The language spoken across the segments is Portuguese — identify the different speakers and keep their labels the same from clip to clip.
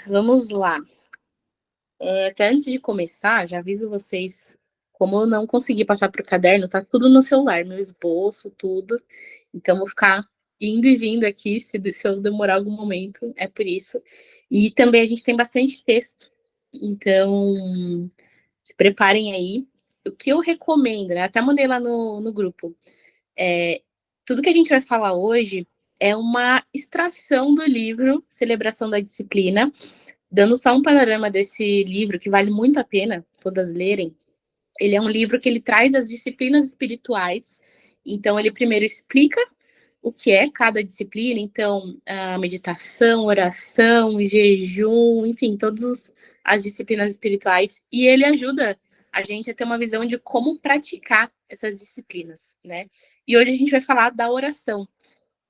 Speaker 1: Vamos lá. Até antes de começar, já aviso vocês, como eu não consegui passar para o caderno, tá tudo no celular, meu esboço, tudo. Então, vou ficar indo e vindo aqui, se eu demorar algum momento, é por isso. E também a gente tem bastante texto, então se preparem aí. O que eu recomendo, né? Até mandei lá no grupo. É, tudo que a gente vai falar hoje é uma extração do livro Celebração da Disciplina, dando só um panorama desse livro, que vale muito a pena todas lerem. Ele é um livro que ele traz as disciplinas espirituais. Então, ele primeiro explica o que é cada disciplina, então, a meditação, oração, jejum, enfim, todas as disciplinas espirituais. E ele ajuda a gente a ter uma visão de como praticar essas disciplinas, né? E hoje a gente vai falar da oração.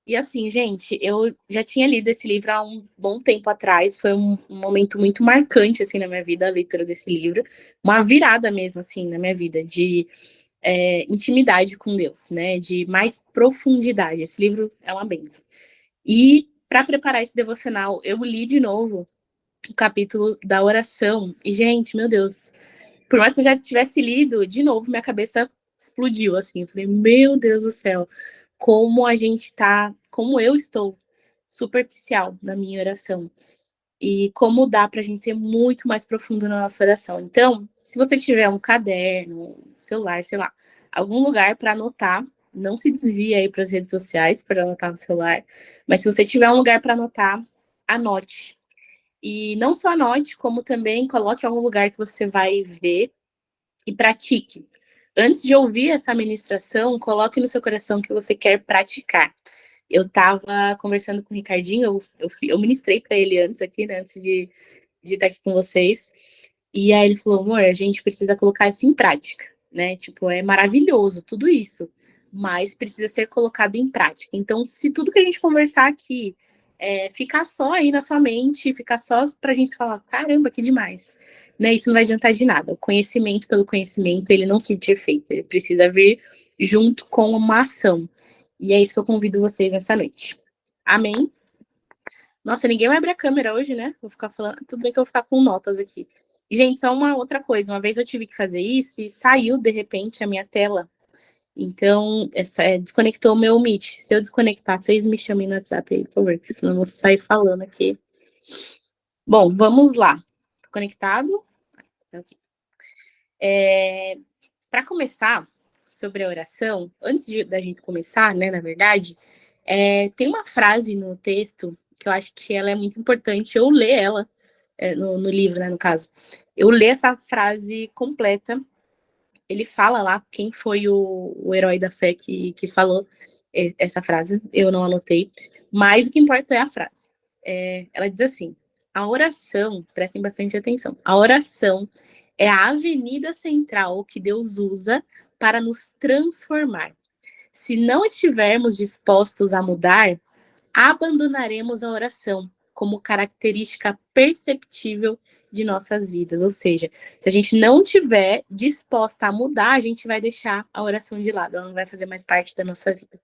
Speaker 1: E assim, gente, eu já tinha lido esse livro há um bom tempo atrás, foi um momento muito marcante, assim, na minha vida, a leitura desse livro, uma virada mesmo, assim, na minha vida, de intimidade com Deus, né, de mais profundidade. Esse livro é uma benção. E para preparar esse devocional, eu li de novo o capítulo da oração, e, gente, meu Deus, por mais que eu já tivesse lido, de novo, minha cabeça explodiu, assim, eu falei, meu Deus do céu, como a gente tá, como eu estou superficial na minha oração. E como dá pra gente ser muito mais profundo na nossa oração. Então, se você tiver um caderno, um celular, sei lá, algum lugar para anotar, não se desvie aí para as redes sociais para anotar no celular, mas se você tiver um lugar para anotar, anote. E não só anote, como também coloque em algum lugar que você vai ver e pratique. Antes de ouvir essa ministração, coloque no seu coração que você quer praticar. Eu estava conversando com o Ricardinho, eu ministrei para ele antes aqui, né, antes de estar aqui com vocês. E aí ele falou, amor, a gente precisa colocar isso em prática, né? Tipo, é maravilhoso tudo isso, mas precisa ser colocado em prática. Então, se tudo que a gente conversar aqui ficar só aí na sua mente, ficar só pra gente falar, caramba, que demais, né? Isso não vai adiantar de nada. O conhecimento pelo conhecimento, ele não surte efeito, ele precisa vir junto com uma ação. E é isso que eu convido vocês nessa noite. Amém? Nossa, ninguém vai abrir a câmera hoje, né? Vou ficar falando. Tudo bem que eu vou ficar com notas aqui. Gente, só uma outra coisa. Uma vez eu tive que fazer isso e saiu de repente a minha tela. Então, desconectou o meu Meet. Se eu desconectar, vocês me chamem no WhatsApp aí, por favor, porque senão eu vou sair falando aqui. Bom, vamos lá. Tô conectado? Ok. Para começar sobre a oração, da gente começar, né, na verdade, tem uma frase no texto que eu acho que ela é muito importante eu ler ela no livro, né, no caso. Eu ler essa frase completa. Ele fala lá quem foi o herói da fé que falou essa frase, eu não anotei, mas o que importa é a frase. Ela diz assim: a oração, prestem bastante atenção, a oração é a avenida central que Deus usa para nos transformar. Se não estivermos dispostos a mudar, abandonaremos a oração como característica perceptível de nossas vidas. Ou seja, se a gente não tiver disposta a mudar, a gente vai deixar a oração de lado, ela não vai fazer mais parte da nossa vida.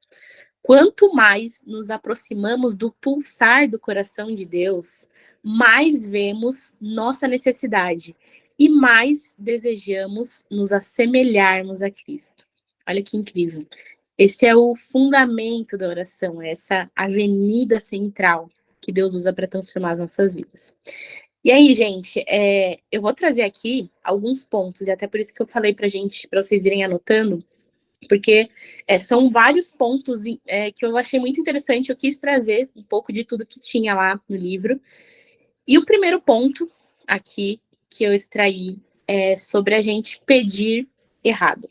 Speaker 1: Quanto mais nos aproximamos do pulsar do coração de Deus, mais vemos nossa necessidade e mais desejamos nos assemelharmos a Cristo. Olha que incrível. Esse é o fundamento da oração, essa avenida central que Deus usa para transformar as nossas vidas. E aí, gente, eu vou trazer aqui alguns pontos, e até por isso que eu falei para vocês irem anotando, porque são vários pontos que eu achei muito interessante, eu quis trazer um pouco de tudo que tinha lá no livro. E o primeiro ponto aqui que eu extraí é sobre a gente pedir errado.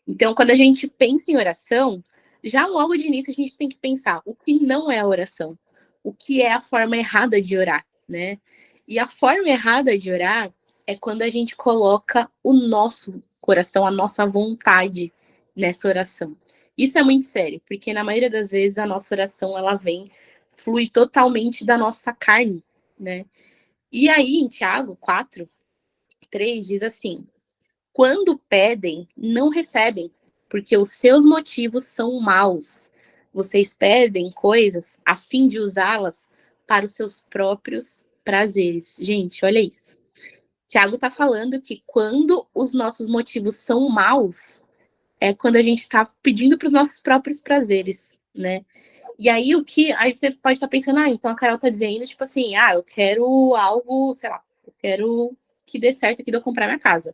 Speaker 1: Então, quando a gente pensa em oração, já logo de início a gente tem que pensar o que não é a oração, o que é a forma errada de orar, né? E a forma errada de orar é quando a gente coloca o nosso coração, a nossa vontade nessa oração. Isso é muito sério, porque na maioria das vezes a nossa oração ela flui totalmente da nossa carne, né? E aí, em Tiago 4:3 diz assim: quando pedem, não recebem, porque os seus motivos são maus. Vocês pedem coisas a fim de usá-las para os seus próprios prazeres. Gente, olha isso. Tiago está falando que quando os nossos motivos são maus, é quando a gente está pedindo para os nossos próprios prazeres, né? E aí aí você pode estar pensando, então a Carol está dizendo, tipo assim, eu quero algo, sei lá, eu quero que dê certo aqui de eu comprar minha casa.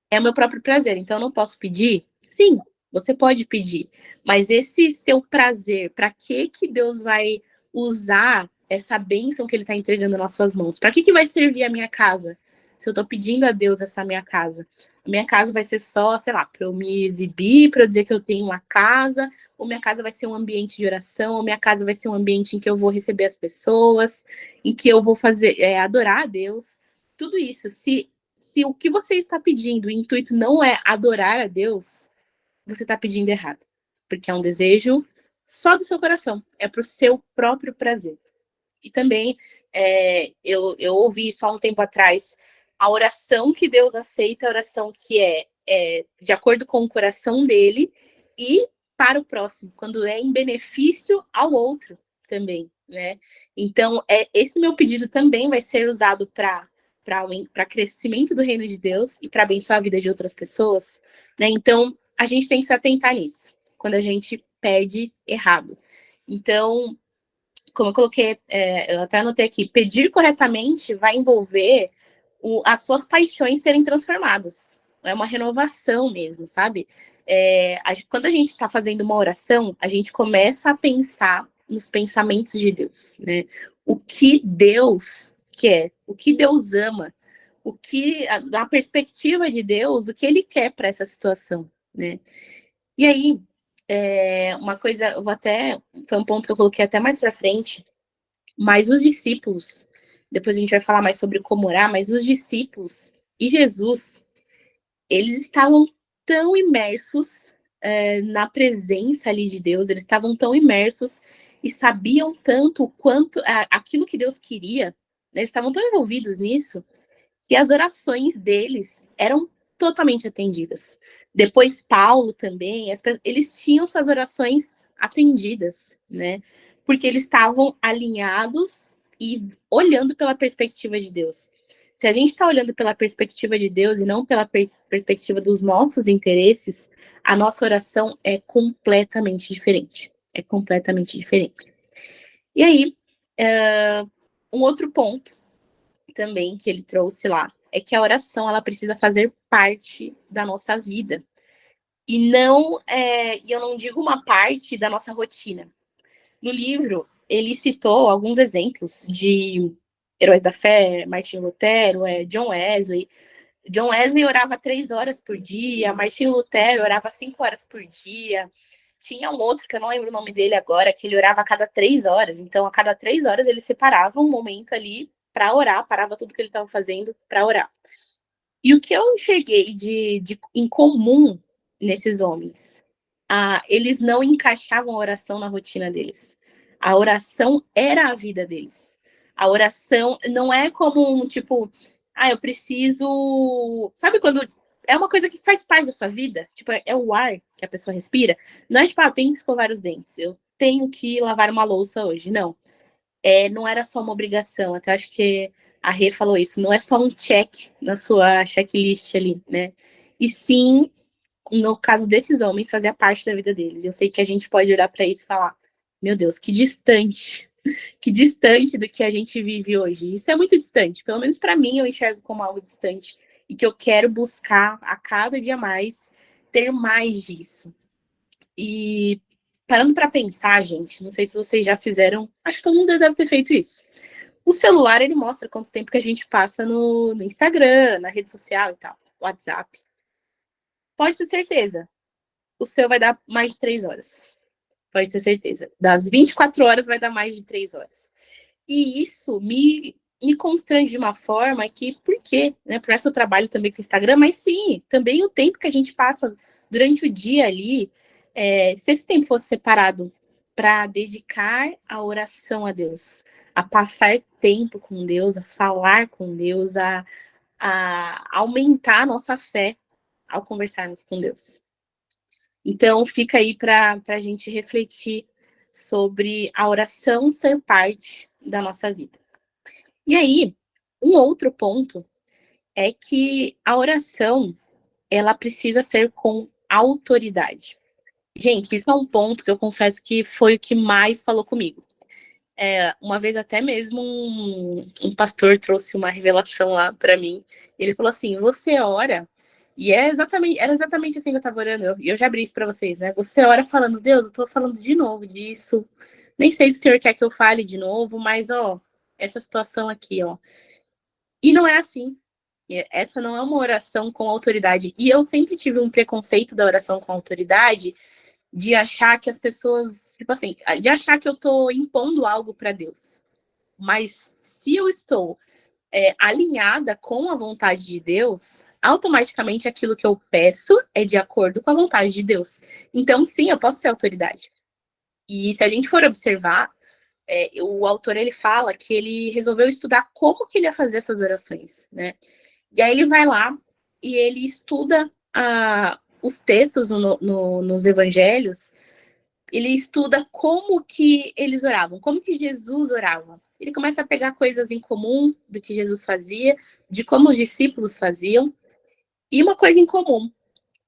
Speaker 1: É o meu próprio prazer, então eu não posso pedir? Sim, você pode pedir. Mas esse seu prazer, para que Deus vai usar essa bênção que ele está entregando nas suas mãos? Para que vai servir a minha casa? Se eu estou pedindo a Deus essa minha casa. A minha casa vai ser só, sei lá, para eu me exibir, para eu dizer que eu tenho uma casa, ou minha casa vai ser um ambiente de oração, ou minha casa vai ser um ambiente em que eu vou receber as pessoas, em que eu vou fazer, adorar a Deus. Tudo isso, se o que você está pedindo, o intuito não é adorar a Deus, você está pedindo errado. Porque é um desejo só do seu coração. É para o seu próprio prazer. E também, eu ouvi isso há um tempo atrás, a oração que Deus aceita, a oração que é de acordo com o coração dele e para o próximo, quando é em benefício ao outro também, né? Então, esse meu pedido também vai ser usado para crescimento do reino de Deus e para abençoar a vida de outras pessoas, né? Então, a gente tem que se atentar nisso, quando a gente pede errado. Então, como eu coloquei, eu até anotei aqui, pedir corretamente vai envolver as suas paixões serem transformadas. É uma renovação mesmo, sabe? Quando a gente está fazendo uma oração, a gente começa a pensar nos pensamentos de Deus, né? O que Deus quer, o que Deus ama, da perspectiva de Deus, o que Ele quer para essa situação, né? E aí, uma coisa, foi um ponto que eu coloquei até mais para frente, mas os discípulos, depois a gente vai falar mais sobre como orar, mas os discípulos e Jesus, eles estavam tão imersos na presença ali de Deus, eles estavam tão imersos e sabiam tanto quanto aquilo que Deus queria, né, eles estavam tão envolvidos nisso, que as orações deles eram totalmente atendidas. Depois Paulo também, eles tinham suas orações atendidas, né? Porque eles estavam alinhados e olhando pela perspectiva de Deus. Se a gente está olhando pela perspectiva de Deus e não pela perspectiva dos nossos interesses, a nossa oração é completamente diferente. É completamente diferente. E aí, um outro ponto também que ele trouxe lá é que a oração ela precisa fazer parte da nossa vida e eu não digo uma parte da nossa rotina. No livro ele citou alguns exemplos de heróis da fé, Martinho Lutero, John Wesley. John Wesley orava 3 horas por dia, Martinho Lutero orava 5 horas por dia. Tinha um outro, que eu não lembro o nome dele agora, que ele orava a cada 3 horas. Então, a cada 3 horas, ele separava um momento ali para orar, parava tudo que ele estava fazendo para orar. E o que eu enxerguei em comum nesses homens? Eles não encaixavam a oração na rotina deles. A oração era a vida deles. A oração não é como um tipo, eu preciso. Sabe quando é uma coisa que faz parte da sua vida? Tipo, é o ar que a pessoa respira. Não é tipo, eu tenho que escovar os dentes, eu tenho que lavar uma louça hoje. Não. Não era só uma obrigação. Até acho que a Rê falou isso. Não é só um check na sua checklist ali, né? E sim, no caso desses homens, fazia parte da vida deles. Eu sei que a gente pode olhar para isso e falar: meu Deus, que distante do que a gente vive hoje. Isso é muito distante, pelo menos para mim eu enxergo como algo distante e que eu quero buscar a cada dia mais ter mais disso. E parando para pensar, gente, não sei se vocês já fizeram, acho que todo mundo deve ter feito isso. O celular, ele mostra quanto tempo que a gente passa no Instagram, na rede social e tal, WhatsApp. Pode ter certeza, o seu vai dar mais de 3 horas. Pode ter certeza. Das 24 horas vai dar mais de 3 horas. E isso me constrange de uma forma que, por quê? Né? Por isso que eu trabalho também com o Instagram, mas sim, também o tempo que a gente passa durante o dia ali, se esse tempo fosse separado para dedicar a oração a Deus, a passar tempo com Deus, a falar com Deus, a aumentar a nossa fé ao conversarmos com Deus. Então, fica aí para a gente refletir sobre a oração ser parte da nossa vida. E aí, um outro ponto é que a oração, ela precisa ser com autoridade. Gente, isso é um ponto que eu confesso que foi o que mais falou comigo. Uma vez até mesmo um pastor trouxe uma revelação lá para mim. Ele falou assim: você ora, e era exatamente assim que eu estava orando. Eu já abri isso para vocês, né? Você ora falando, Deus, eu estou falando de novo disso. Nem sei se o Senhor quer que eu fale de novo, mas ó, essa situação aqui, ó. E não é assim. Essa não é uma oração com autoridade. E eu sempre tive um preconceito da oração com autoridade, de achar que as pessoas, tipo assim, de achar que eu tô impondo algo para Deus. Mas se eu estou alinhada com a vontade de Deus, automaticamente aquilo que eu peço é de acordo com a vontade de Deus. Então, sim, eu posso ter autoridade. E se a gente for observar, o autor ele fala que ele resolveu estudar como que ele ia fazer essas orações, né? E aí ele vai lá e ele estuda os textos nos evangelhos, ele estuda como que eles oravam, como que Jesus orava. Ele começa a pegar coisas em comum do que Jesus fazia, de como os discípulos faziam, e uma coisa em comum,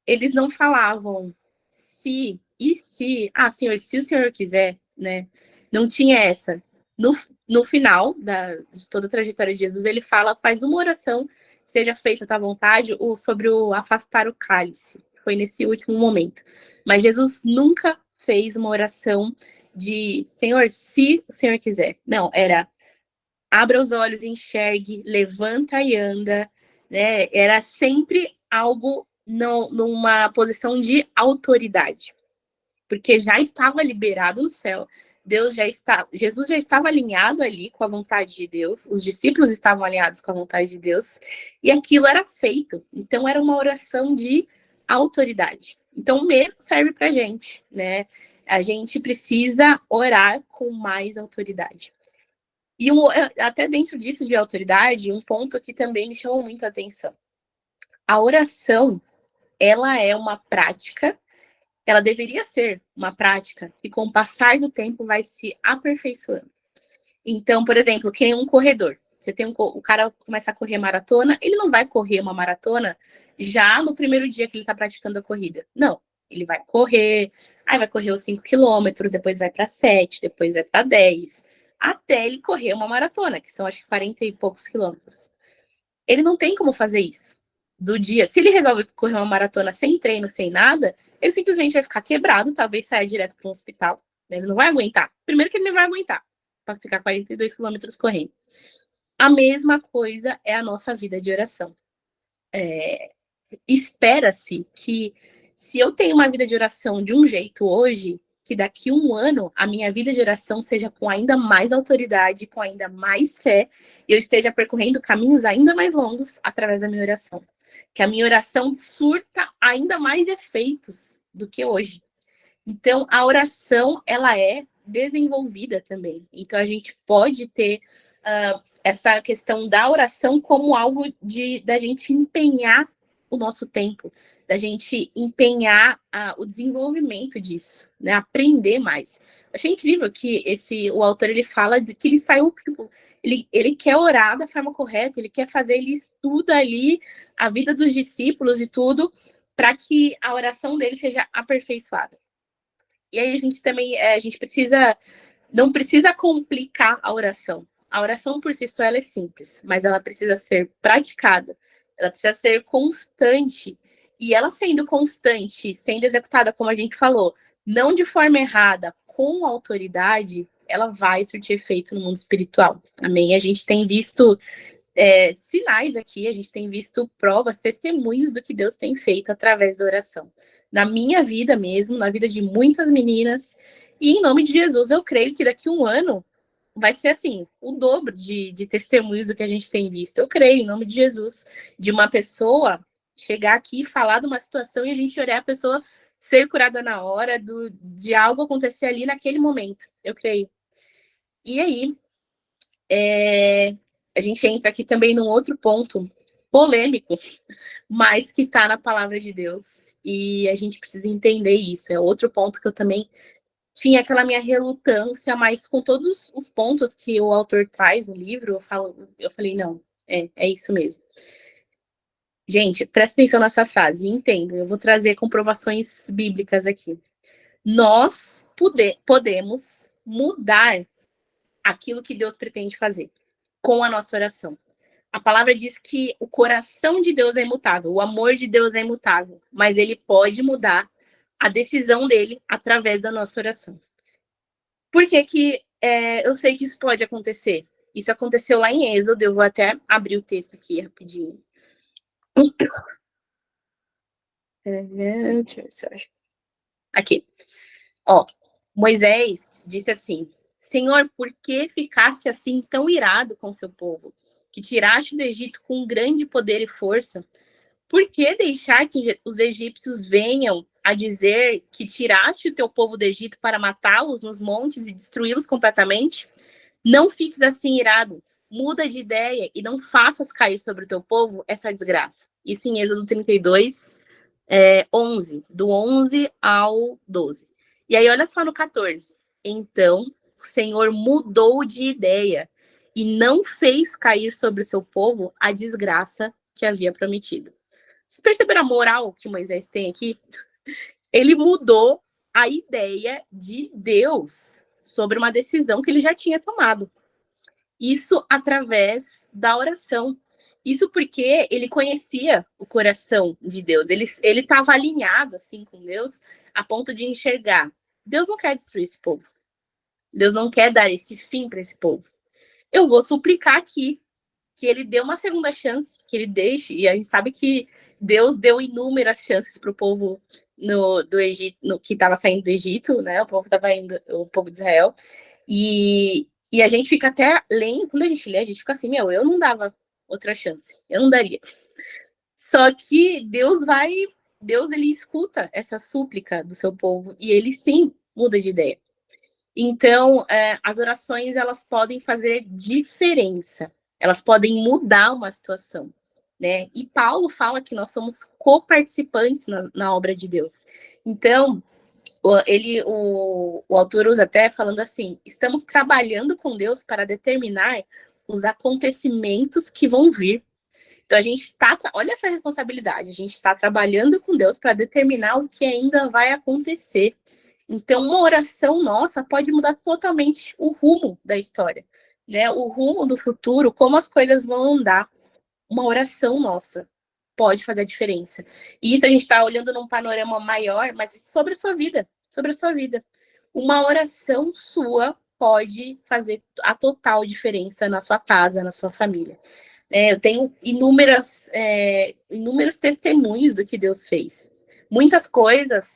Speaker 1: eles não falavam se e se, Senhor, se o Senhor quiser, né? Não tinha essa. No, no final de toda a trajetória de Jesus, ele fala, faz uma oração, seja feita a tua vontade, ou sobre o afastar o cálice. Foi nesse último momento. Mas Jesus nunca fez uma oração de Senhor, se o Senhor quiser. Não, era abra os olhos, enxergue, levanta e anda, né? Era sempre algo numa posição de autoridade, porque já estava liberado no céu. Jesus já estava alinhado ali com a vontade de Deus, os discípulos estavam alinhados com a vontade de Deus, e aquilo era feito. Então era uma oração de autoridade. Então o mesmo serve para a gente, né? A gente precisa orar com mais autoridade. E até dentro disso de autoridade, um ponto que também me chamou muito a atenção. A oração, ela é uma prática, ela deveria ser uma prática que com o passar do tempo vai se aperfeiçoando. Então, por exemplo, quem é um corredor. Você tem o cara começa a correr maratona, ele não vai correr uma maratona já no primeiro dia que ele está praticando a corrida. Não, ele vai correr, aí vai correr os 5 quilômetros, depois vai para 7, depois vai para 10, até ele correr uma maratona, que são acho que 40 e poucos quilômetros. Ele não tem como fazer isso do dia. Se ele resolve correr uma maratona sem treino, sem nada, ele simplesmente vai ficar quebrado, talvez saia direto para um hospital. Ele não vai aguentar. Primeiro que ele não vai aguentar para ficar 42 quilômetros correndo. A mesma coisa é a nossa vida de oração. Espera-se que, se eu tenho uma vida de oração de um jeito hoje, que daqui a um ano a minha vida de oração seja com ainda mais autoridade, com ainda mais fé, e eu esteja percorrendo caminhos ainda mais longos através da minha oração. Que a minha oração surta ainda mais efeitos do que hoje. Então, a oração, ela é desenvolvida também. Então, a gente pode ter essa questão da oração como algo da gente empenhar o nosso tempo, da gente empenhar o desenvolvimento disso, né? Aprender mais. Achei incrível que o autor ele fala que ele saiu, tipo, ele quer orar da forma correta, ele quer fazer, ele estuda ali a vida dos discípulos e tudo, para que a oração dele seja aperfeiçoada. E aí a gente também, não precisa complicar a oração. A oração por si só ela é simples, mas ela precisa ser praticada, ela precisa ser constante. E ela sendo constante, sendo executada, como a gente falou, não de forma errada, com autoridade, ela vai surtir efeito no mundo espiritual. Amém? A gente tem visto sinais aqui, a gente tem visto provas, testemunhos do que Deus tem feito através da oração. Na minha vida mesmo, na vida de muitas meninas, e em nome de Jesus, eu creio que daqui a um ano vai ser assim, o dobro de testemunhos do que a gente tem visto. Eu creio, em nome de Jesus, de uma pessoa chegar aqui e falar de uma situação e a gente olhar a pessoa ser curada na hora, de algo acontecer ali naquele momento. Eu creio. E aí, a gente entra aqui também num outro ponto polêmico, mas que está na palavra de Deus. E a gente precisa entender isso. É outro ponto que eu também tinha aquela minha relutância, mas com todos os pontos que o autor traz no livro, eu falei, não, é isso mesmo. Gente, presta atenção nessa frase, entendo, eu vou trazer comprovações bíblicas aqui. Nós podemos mudar aquilo que Deus pretende fazer com a nossa oração. A palavra diz que o coração de Deus é imutável, o amor de Deus é imutável, mas ele pode mudar a decisão dele através da nossa oração. Por que que eu sei que isso pode acontecer? Isso aconteceu lá em Êxodo, eu vou até abrir o texto aqui rapidinho. Deixa eu ver se eu acho. Aqui. Ó, Moisés disse assim: Senhor, por que ficaste assim tão irado com seu povo, que tiraste do Egito com grande poder e força? Por que deixar que os egípcios venham a dizer que tiraste o teu povo do Egito para matá-los nos montes e destruí-los completamente? Não fiques assim irado, muda de ideia e não faças cair sobre o teu povo essa desgraça. Isso em Êxodo 32, 11, do 11 ao 12. E aí olha só no 14. Então o Senhor mudou de ideia e não fez cair sobre o seu povo a desgraça que havia prometido. Vocês perceberam a moral que Moisés tem aqui? Ele mudou a ideia de Deus sobre uma decisão que ele já tinha tomado. Isso através da oração. Isso porque ele conhecia o coração de Deus. Ele estava alinhado assim com Deus a ponto de enxergar. Deus não quer destruir esse povo. Deus não quer dar esse fim para esse povo. Eu vou suplicar aqui que ele dê uma segunda chance, que ele deixe. E a gente sabe que Deus deu inúmeras chances para o povo do Egito, que estava saindo do Egito, né? O povo estava indo, o povo de Israel. E a gente fica até lendo, quando a gente lê, a gente fica assim, eu não dava outra chance, eu não daria. Só que Deus ele escuta essa súplica do seu povo e ele sim muda de ideia. Então, as orações elas podem fazer diferença, elas podem mudar uma situação, né? E Paulo fala que nós somos coparticipantes na obra de Deus. Então, o autor usa até falando assim: estamos trabalhando com Deus para determinar os acontecimentos que vão vir. Então a gente está, olha essa responsabilidade, a gente está trabalhando com Deus para determinar o que ainda vai acontecer. Então uma oração nossa pode mudar totalmente o rumo da história, né? O rumo do futuro, como as coisas vão andar. Uma oração nossa pode fazer a diferença. E isso a gente está olhando num panorama maior, mas sobre a sua vida, sobre a sua vida. Uma oração sua pode fazer a total diferença na sua casa, na sua família. Eu tenho inúmeros testemunhos do que Deus fez. Muitas coisas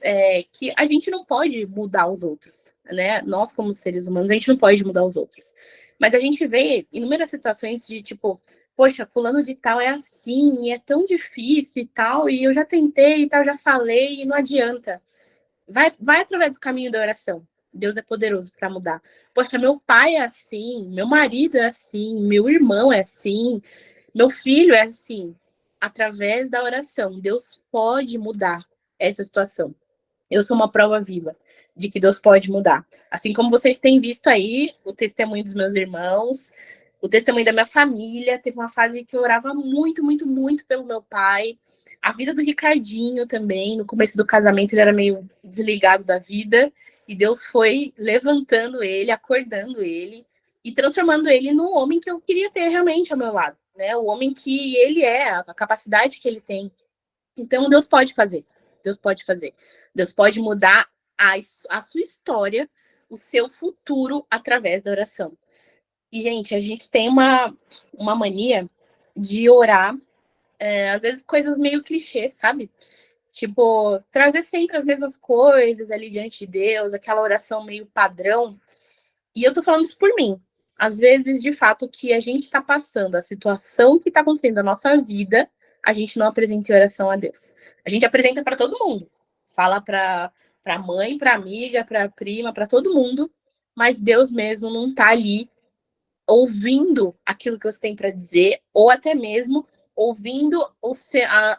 Speaker 1: que a gente não pode mudar os outros, né? Nós, como seres humanos, a gente não pode mudar os outros. Mas a gente vê inúmeras situações de tipo, poxa, fulano de tal é assim, e é tão difícil e tal, e eu já tentei e tal, já falei, e não adianta. Vai através do caminho da oração. Deus é poderoso para mudar. Poxa, meu pai é assim, meu marido é assim, meu irmão é assim, meu filho é assim. Através da oração, Deus pode mudar essa situação. Eu sou uma prova viva de que Deus pode mudar. Assim como vocês têm visto aí o testemunho dos meus irmãos, o testemunho da minha família. Teve uma fase que eu orava muito, muito, muito pelo meu pai. A vida do Ricardinho também. No começo do casamento ele era meio desligado da vida. E Deus foi levantando ele, acordando ele e transformando ele no homem que eu queria ter realmente ao meu lado, né? O homem que ele é, a capacidade que ele tem. Então Deus pode fazer. Deus pode fazer. Deus pode mudar a sua história, o seu futuro através da oração. E, gente, a gente tem uma mania de orar, às vezes coisas meio clichês, sabe? Tipo, trazer sempre as mesmas coisas ali diante de Deus, aquela oração meio padrão. E eu tô falando isso por mim. Às vezes, de fato, que a gente tá passando, a situação que tá acontecendo na nossa vida, a gente não apresenta em oração a Deus. A gente apresenta para todo mundo. Fala para mãe, para amiga, para prima, para todo mundo, mas Deus mesmo não tá ali ouvindo aquilo que você tem para dizer, ou até mesmo ouvindo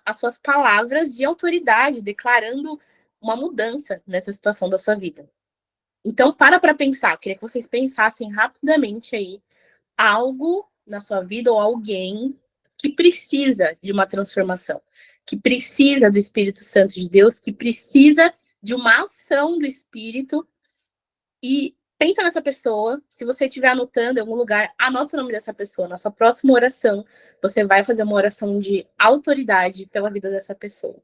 Speaker 1: as suas palavras de autoridade, declarando uma mudança nessa situação da sua vida. Então, para pensar. Eu queria que vocês pensassem rapidamente aí algo na sua vida ou alguém que precisa de uma transformação, que precisa do Espírito Santo de Deus, que precisa de uma ação do Espírito. E pensa nessa pessoa. Se você estiver anotando em algum lugar, anota o nome dessa pessoa. Na sua próxima oração, você vai fazer uma oração de autoridade pela vida dessa pessoa.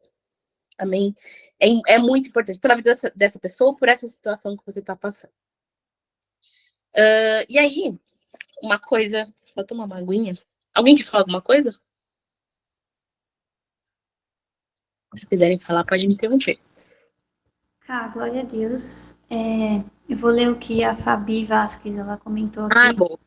Speaker 1: Amém? É muito importante pela vida dessa pessoa, por essa situação que você está passando. E aí, uma coisa. Só tomar uma aguinha. Alguém quer falar alguma coisa? Se quiserem falar, pode me interromper.
Speaker 2: Glória a Deus. Eu vou ler o que a Fabi Vasquez, ela comentou
Speaker 1: Ah,
Speaker 2: aqui.
Speaker 1: bom.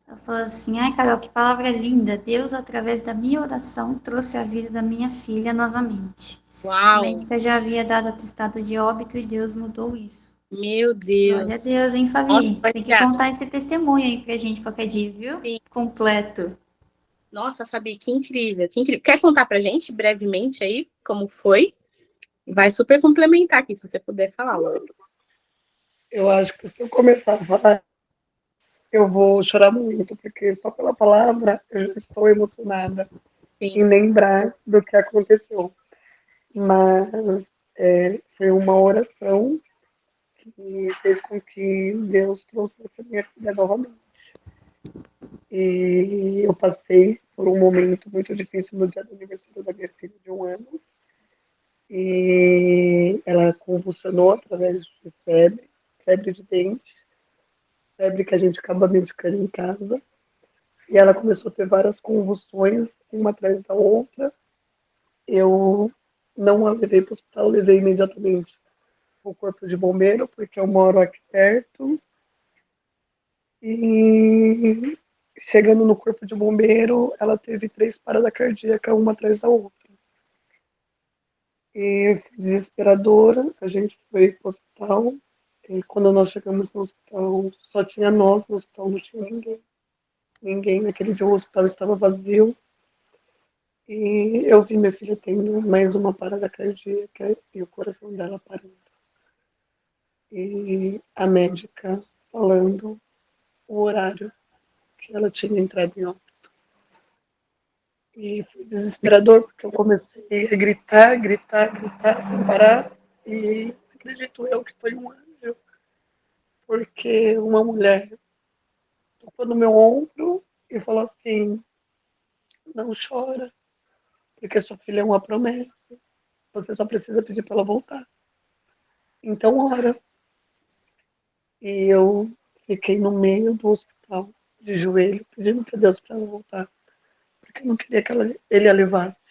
Speaker 2: Ela falou assim, ai Carol, que palavra linda. Deus, através da minha oração, trouxe a vida da minha filha novamente. A
Speaker 1: Uau.
Speaker 2: médica já havia dado atestado de óbito e Deus mudou isso.
Speaker 1: Meu
Speaker 2: Glória a
Speaker 1: Deus.
Speaker 2: Deus, hein,
Speaker 1: Nossa,
Speaker 2: Fabi? Tem que contar esse testemunho aí pra gente qualquer dia, viu?
Speaker 1: sim.
Speaker 2: Completo.
Speaker 1: Nossa, Fabi, que incrível, que incrível. Quer contar pra gente brevemente aí como foi? Vai super complementar aqui, se você puder falar, Laura.
Speaker 3: Eu acho que se eu começar a falar, eu vou chorar muito, porque só pela palavra eu já estou emocionada
Speaker 1: Sim.
Speaker 3: em lembrar do que aconteceu. Mas foi uma oração que fez com que Deus trouxesse a minha filha novamente. E eu passei por um momento muito difícil no dia do aniversário da minha filha de 1 ano. E ela convulsionou através de febre, febre de dente, febre que a gente acaba medicando em casa. E ela começou a ter várias convulsões, uma atrás da outra. Eu não a levei para o hospital, levei imediatamente o corpo de bombeiro, porque eu moro aqui perto. E chegando no corpo de bombeiro, ela teve 3 paradas cardíacas, uma atrás da outra. E foi desesperadora, a gente foi para o hospital. E quando nós chegamos no hospital, só tinha nós no hospital, não tinha ninguém. Ninguém, naquele dia o hospital estava vazio. E eu vi minha filha tendo mais uma parada cardíaca e o coração dela parando. E a médica falando o horário que ela tinha entrado em óbito. E foi desesperador, porque eu comecei a gritar, gritar, gritar, sem parar. E acredito eu que foi um anjo, porque uma mulher tocou no meu ombro e falou assim: não chora, porque sua filha é uma promessa. Você só precisa pedir para ela voltar. Então, ora. E eu fiquei no meio do hospital, de joelho, pedindo para Deus para ela voltar, porque eu não queria que ele a levasse.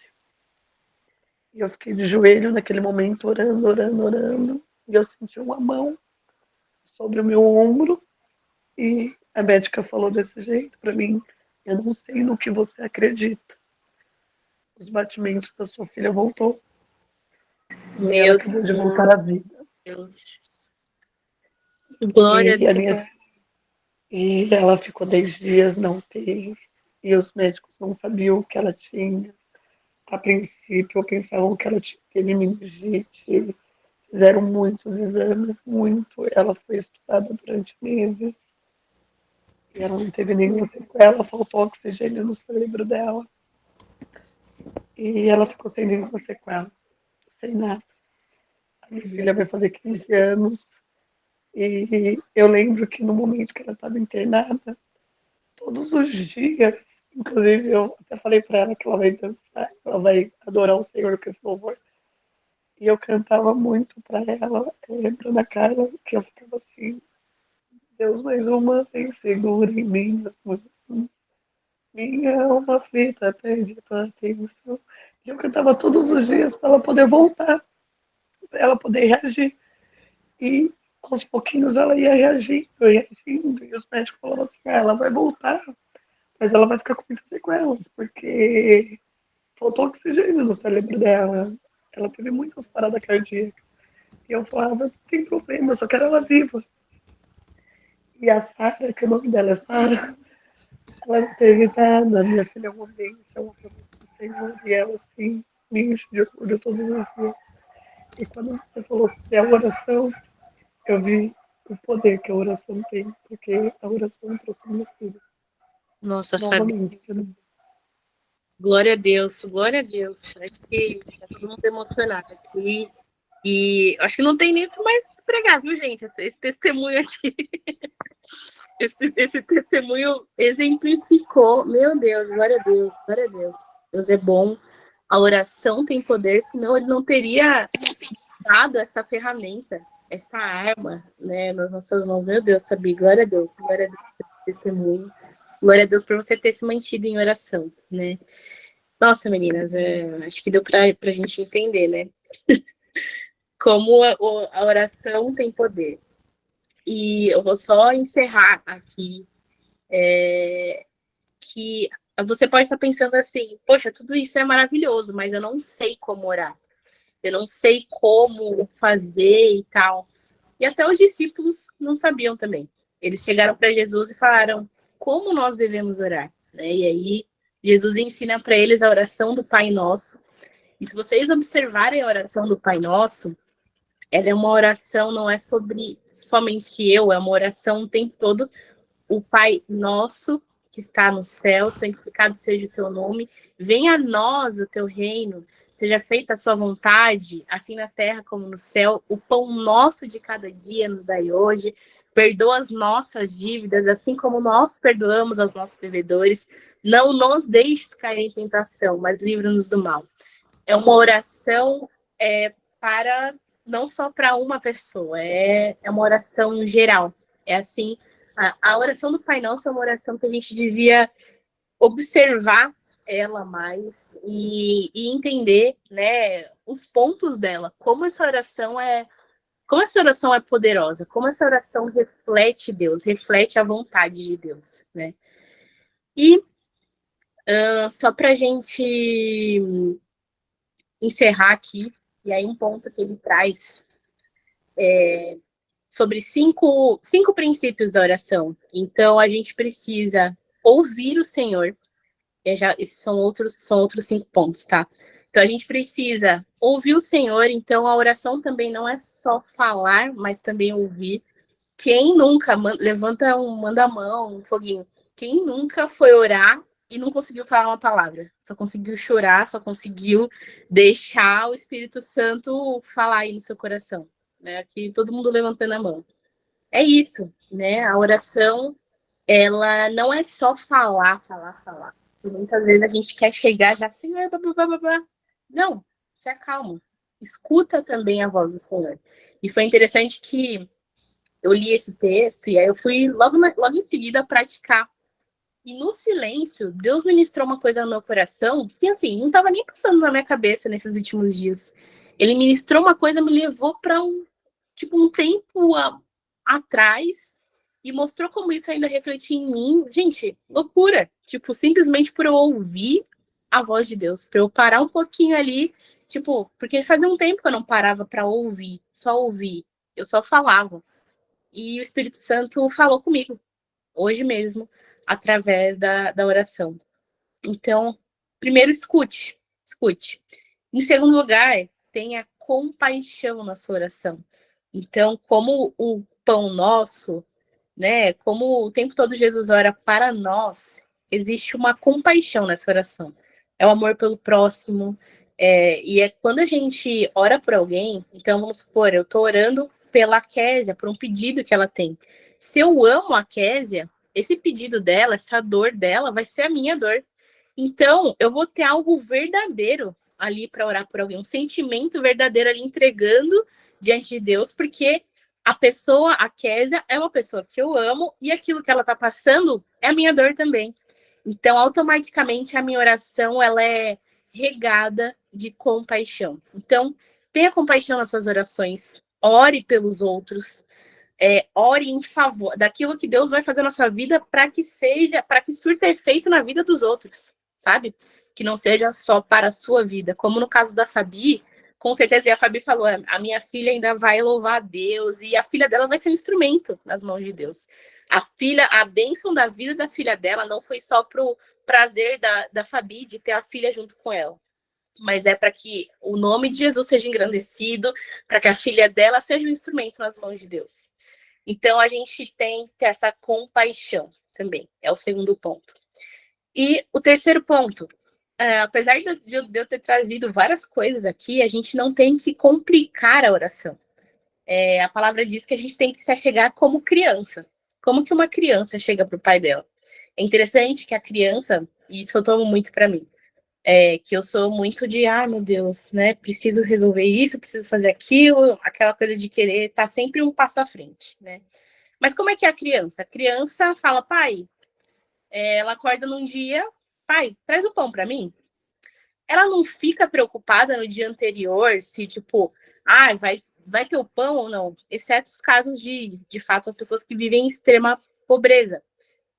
Speaker 3: E eu fiquei de joelho naquele momento, orando, orando, orando. E eu senti uma mão sobre o meu ombro. E a médica falou desse jeito para mim: eu não sei no que você acredita. Os batimentos da sua filha voltou. E ela
Speaker 1: Meu
Speaker 3: acabou de voltar à vida.
Speaker 1: Deus. Glória a
Speaker 3: E, a
Speaker 1: Deus.
Speaker 3: minha, e ela ficou 10 dias na UTI. E os médicos não sabiam o que ela tinha. A princípio, pensavam que ela teve meningite, fizeram muitos exames, muito. Ela foi estudada durante meses e ela não teve nenhuma sequela, faltou oxigênio no cérebro dela. E ela ficou sem nenhuma sequela, sem nada. A minha filha vai fazer 15 anos e eu lembro que no momento que ela estava internada, todos os dias, inclusive eu até falei para ela que ela vai dançar, ela vai adorar o Senhor com esse louvor. E eu cantava muito para ela, eu lembro na cara que eu ficava assim: Deus, mais uma vez segura em minhas mãos. Minha alma aflita pede tua atenção. E eu cantava todos os dias para ela poder voltar, para ela poder reagir. E aos pouquinhos ela ia reagindo, reagindo. E os médicos falavam assim: ela vai voltar, mas ela vai ficar com muitas sequelas, porque faltou oxigênio no cérebro dela. Ela teve muitas paradas cardíacas. E eu falava: não tem problema, eu só quero ela viva. E a Sara, que o nome dela é Sara, ela não teve nada. Minha filha é uma bênção, é uma promessa do Senhor. E ela, assim, me enche de orgulho todos os dias. E quando você falou sobre a oração, eu vi o poder que a oração tem, porque a oração trouxe minha filha.
Speaker 1: Nossa,
Speaker 3: Novamente,
Speaker 1: Fabi, glória a Deus, glória a Deus. Aqui, tá todo mundo emocionado aqui. E acho que não tem nem o que mais pregar, viu, gente? Esse testemunho aqui. Esse testemunho exemplificou. Meu Deus, glória a Deus, glória a Deus. Deus é bom. A oração tem poder, senão ele não teria dado essa ferramenta, essa arma, né, nas nossas mãos. Meu Deus, Sabi, glória a Deus por esse testemunho. Glória a Deus por você ter se mantido em oração, né? Nossa, meninas, acho que deu pra gente entender, né? Como a oração tem poder. E eu vou só encerrar aqui, que você pode estar pensando assim, poxa, tudo isso é maravilhoso, mas eu não sei como orar. Eu não sei como fazer e tal. E até os discípulos não sabiam também. Eles chegaram para Jesus e falaram como nós devemos orar, né? E aí Jesus ensina para eles a oração do Pai Nosso. E se vocês observarem a oração do Pai Nosso, ela é uma oração, não é sobre somente eu, é uma oração o tempo todo. O Pai Nosso que está no céu, santificado seja o teu nome, venha a nós o teu reino, seja feita a sua vontade, assim na terra como no céu. O pão nosso de cada dia nos dai hoje, perdoa as nossas dívidas, assim como nós perdoamos aos nossos devedores. Não nos deixes cair em tentação, mas livra-nos do mal. É uma oração para não só para uma pessoa, é uma oração geral. É assim, a oração do Pai Nosso é uma oração que a gente devia observar ela mais e entender, né, os pontos dela, como essa oração é poderosa, como essa oração reflete Deus, reflete a vontade de Deus, né? E só para a gente encerrar aqui, e aí um ponto que ele traz sobre cinco princípios da oração. Então, a gente precisa ouvir o Senhor. Esses são outros 5 pontos, tá? Então, a gente precisa ouvir o Senhor. Então, a oração também não é só falar, mas também ouvir. Quem nunca, manda a mão, um foguinho. Quem nunca foi orar e não conseguiu falar uma palavra? Só conseguiu chorar, só conseguiu deixar o Espírito Santo falar aí no seu coração. Né? Aqui todo mundo levantando a mão. É isso, né? A oração, ela não é só falar. E muitas vezes a gente quer chegar já assim, blá, blá, blá, blá. Não, se acalma. Escuta também a voz do Senhor. E foi interessante que eu li esse texto e aí eu fui logo em seguida praticar. E no silêncio, Deus ministrou uma coisa no meu coração que, assim, não estava nem passando na minha cabeça nesses últimos dias. Ele ministrou uma coisa, me levou para um tempo atrás e mostrou como isso ainda refletia em mim. Gente, loucura. Tipo, simplesmente por eu ouvir a voz de Deus, para eu parar um pouquinho ali, tipo, porque fazia um tempo que eu não parava para ouvir, só ouvir. Eu só falava. E o Espírito Santo falou comigo, hoje mesmo, através da oração. Então, primeiro, escute. Em segundo lugar, tenha compaixão na sua oração. Então, como o pão nosso, né? Como o tempo todo Jesus ora para nós, existe uma compaixão nessa oração. É o amor pelo próximo. E é quando a gente ora por alguém, então vamos supor, eu estou orando pela Késia, por um pedido que ela tem. Se eu amo a Késia, esse pedido dela, essa dor dela, vai ser a minha dor. Então, eu vou ter algo verdadeiro ali para orar por alguém, um sentimento verdadeiro ali entregando diante de Deus, porque a pessoa, a Késia, é uma pessoa que eu amo e aquilo que ela está passando é a minha dor também. Então, automaticamente, a minha oração ela é regada de compaixão. Então, tenha compaixão nas suas orações, ore pelos outros, ore em favor daquilo que Deus vai fazer na sua vida para que surta efeito na vida dos outros, sabe? Que não seja só para a sua vida. Como no caso da Fabi, com certeza, e a Fabi falou, a minha filha ainda vai louvar a Deus, e a filha dela vai ser um instrumento nas mãos de Deus. A bênção da vida da filha dela não foi só pro prazer da Fabi de ter a filha junto com ela, mas é para que o nome de Jesus seja engrandecido, para que a filha dela seja um instrumento nas mãos de Deus. Então, a gente tem que ter essa compaixão também, é o segundo ponto. E o terceiro ponto, apesar de eu ter trazido várias coisas aqui, a gente não tem que complicar a oração. A palavra diz que a gente tem que se achegar como criança. Como que uma criança chega para o pai dela? É interessante que a criança, e isso eu tomo muito para mim, que eu sou muito de, meu Deus, né? Preciso resolver isso, preciso fazer aquilo, aquela coisa de querer estar sempre um passo à frente, né? Mas como é que é a criança? A criança fala, pai, ela acorda num dia, pai, traz o pão para mim. Ela não fica preocupada no dia anterior se, tipo, vai ter o pão ou não, exceto os casos de fato, as pessoas que vivem em extrema pobreza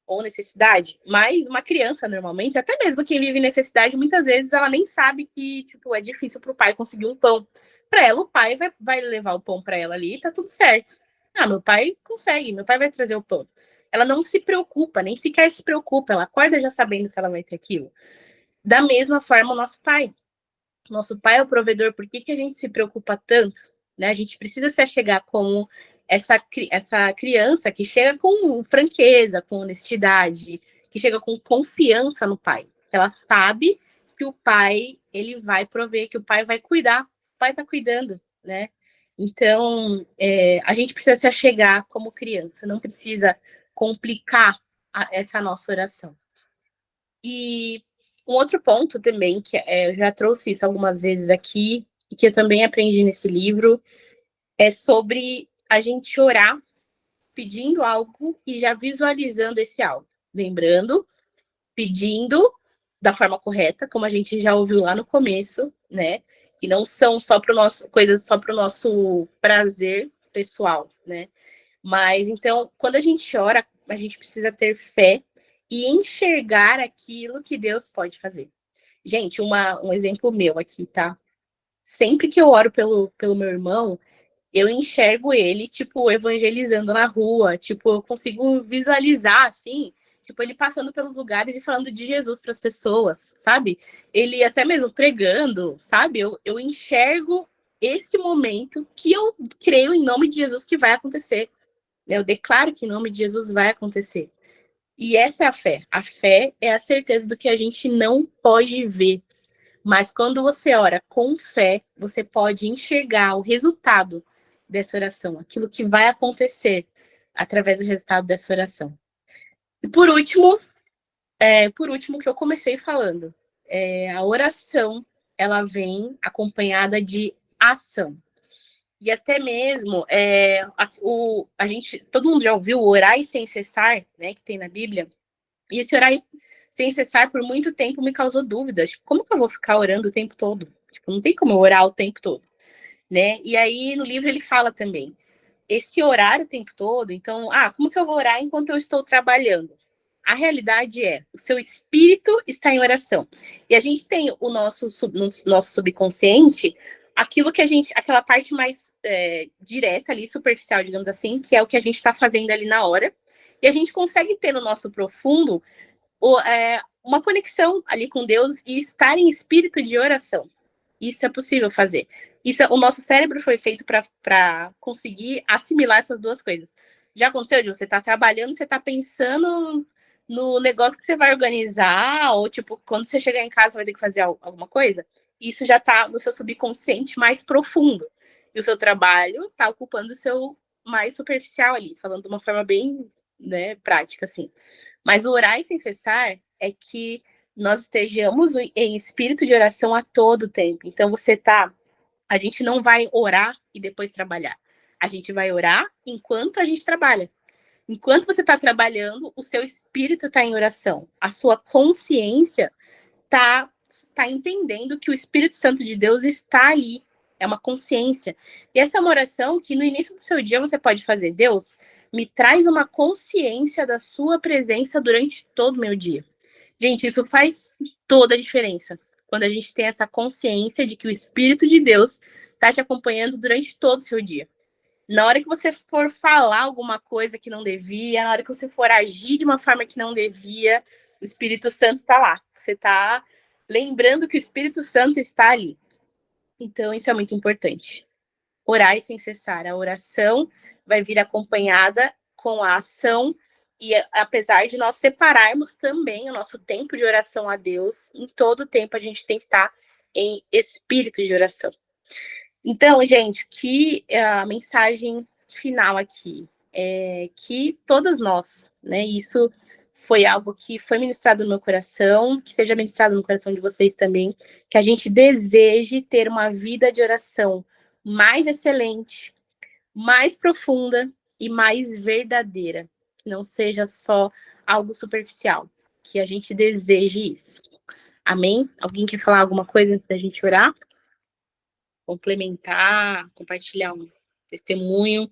Speaker 1: ou necessidade. Mas uma criança, normalmente, até mesmo quem vive em necessidade, muitas vezes ela nem sabe que, tipo, é difícil para o pai conseguir um pão. Para ela, o pai vai levar o pão para ela ali e tá tudo certo. Meu pai consegue, meu pai vai trazer o pão. Ela não se preocupa, nem sequer se preocupa, ela acorda já sabendo que ela vai ter aquilo. Da mesma forma, o nosso pai. Nosso pai é o provedor, por que a gente se preocupa tanto? Né? A gente precisa se achegar como essa criança que chega com franqueza, com honestidade, que chega com confiança no pai. Ela sabe que o pai, ele vai prover, que o pai vai cuidar, o pai está cuidando, né? Então, a gente precisa se achegar como criança, não precisa complicar essa nossa oração. E um outro ponto também, que eu já trouxe isso algumas vezes aqui, e que eu também aprendi nesse livro, é sobre a gente orar pedindo algo e já visualizando esse algo. Lembrando, pedindo da forma correta, como a gente já ouviu lá no começo, né? Que não são só para o nosso coisas só para o nosso prazer pessoal, né? Mas então, quando a gente ora, a gente precisa ter fé e enxergar aquilo que Deus pode fazer. Gente, um exemplo meu aqui, tá? Sempre que eu oro pelo meu irmão, eu enxergo ele, tipo, evangelizando na rua, tipo, eu consigo visualizar, assim, tipo, ele passando pelos lugares e falando de Jesus para as pessoas, sabe? Ele até mesmo pregando, sabe? Eu enxergo esse momento que eu creio em nome de Jesus que vai acontecer. Eu declaro que em nome de Jesus vai acontecer. E essa é a fé. A fé é a certeza do que a gente não pode ver. Mas quando você ora com fé, você pode enxergar o resultado dessa oração, aquilo que vai acontecer através do resultado dessa oração. E por último, que eu comecei falando, a oração ela vem acompanhada de ação. E até mesmo a gente, todo mundo já ouviu orar sem cessar, né, que tem na Bíblia. E esse orar sem cessar por muito tempo me causou dúvidas. Tipo, como que eu vou ficar orando o tempo todo? Tipo, não tem como eu orar o tempo todo, né? E aí no livro ele fala também, esse orar o tempo todo, então, como que eu vou orar enquanto eu estou trabalhando? A realidade é, o seu espírito está em oração. E a gente tem no nosso subconsciente, aquela parte mais direta ali, superficial, digamos assim, que é o que a gente está fazendo ali na hora. E a gente consegue ter no nosso profundo uma conexão ali com Deus e estar em espírito de oração. Isso é possível fazer. O nosso cérebro foi feito para conseguir assimilar essas duas coisas. Já aconteceu de você estar trabalhando, você está pensando no negócio que você vai organizar, ou tipo, quando você chegar em casa vai ter que fazer alguma coisa? Isso já está no seu subconsciente mais profundo. E o seu trabalho está ocupando o seu mais superficial ali, falando de uma forma bem, né, prática, assim. Mas o orar sem cessar é que nós estejamos em espírito de oração a todo tempo. Então a gente não vai orar e depois trabalhar. A gente vai orar enquanto a gente trabalha. Enquanto você está trabalhando, o seu espírito está em oração. A sua consciência está entendendo que o Espírito Santo de Deus está ali. É uma consciência. E essa é uma oração que no início do seu dia você pode fazer. Deus, me traz uma consciência da sua presença durante todo o meu dia. Gente, isso faz toda a diferença. Quando a gente tem essa consciência de que o Espírito de Deus está te acompanhando durante todo o seu dia. Na hora que você for falar alguma coisa que não devia, na hora que você for agir de uma forma que não devia, o Espírito Santo está lá. Você está lembrando que o Espírito Santo está ali. Então, isso é muito importante. orai sem cessar. A oração vai vir acompanhada com a ação, e apesar de nós separarmos também o nosso tempo de oração a Deus, em todo tempo a gente tem que estar em espírito de oração. Então, gente, que a mensagem final aqui é que todas nós, né, isso foi algo que foi ministrado no meu coração, que seja ministrado no coração de vocês também, que a gente deseje ter uma vida de oração mais excelente, mais profunda e mais verdadeira, que não seja só algo superficial, que a gente deseje isso. Amém? Alguém quer falar alguma coisa antes da gente orar? Complementar, compartilhar um testemunho?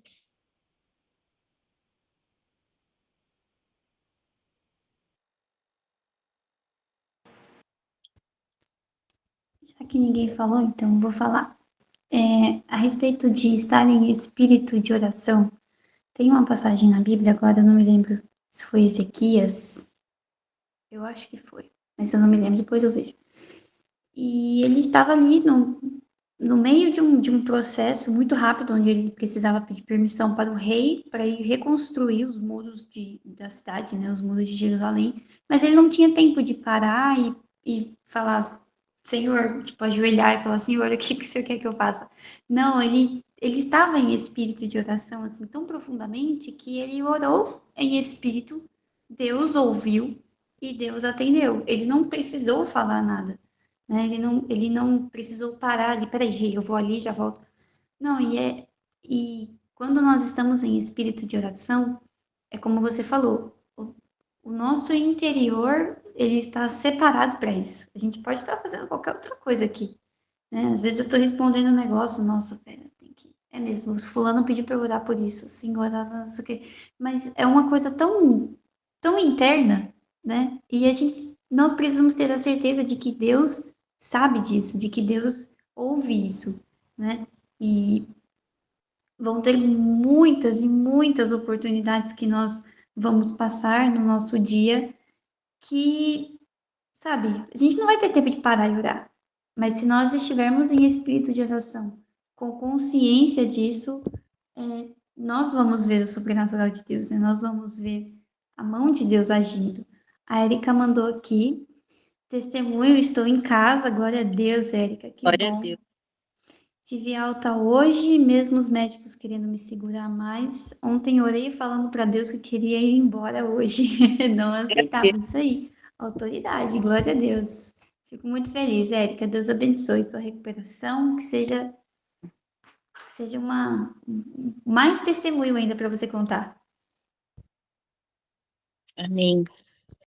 Speaker 2: Já que ninguém falou, então vou falar. A respeito de estar em espírito de oração, tem uma passagem na Bíblia, agora eu não me lembro se foi Ezequias, eu acho que foi, mas eu não me lembro, depois eu vejo. E ele estava ali no meio de um processo muito rápido, onde ele precisava pedir permissão para o rei para ir reconstruir os muros da cidade, né, os muros de Jerusalém, mas ele não tinha tempo de parar e falar, Senhor, tipo, ajoelhar e falar, Senhor, o que o Senhor quer que eu faça? Não, ele estava em espírito de oração, assim, tão profundamente, que ele orou em espírito, Deus ouviu e Deus atendeu. Ele não precisou falar nada, né? Ele não precisou parar ali, peraí, rei, eu vou ali, já volto. Não, e quando nós estamos em espírito de oração, é como você falou, o nosso interior, ele está separado para isso. A gente pode estar fazendo qualquer outra coisa aqui, né? Às vezes eu estou respondendo um negócio, nossa, pera, tem que... É mesmo, o fulano pediu para eu orar por isso, senhor, não sei o quê. Mas é uma coisa tão interna, né? E nós precisamos ter a certeza de que Deus sabe disso, de que Deus ouve isso, né? E vão ter muitas e muitas oportunidades que nós vamos passar no nosso dia que, sabe, a gente não vai ter tempo de parar e orar. Mas se nós estivermos em espírito de oração, com consciência disso, nós vamos ver o sobrenatural de Deus, né? Nós vamos ver a mão de Deus agindo. A Erika mandou aqui, testemunho, estou em casa, glória a Deus, Erika, que
Speaker 1: Glória a
Speaker 2: bom.
Speaker 1: Deus.
Speaker 2: Tive alta hoje, mesmo os médicos querendo me segurar mais. Ontem orei falando para Deus que queria ir embora hoje. Não aceitava isso aí. Autoridade, glória a Deus. Fico muito feliz, Érica. Deus abençoe sua recuperação, que seja mais testemunho ainda para você contar.
Speaker 1: Amém.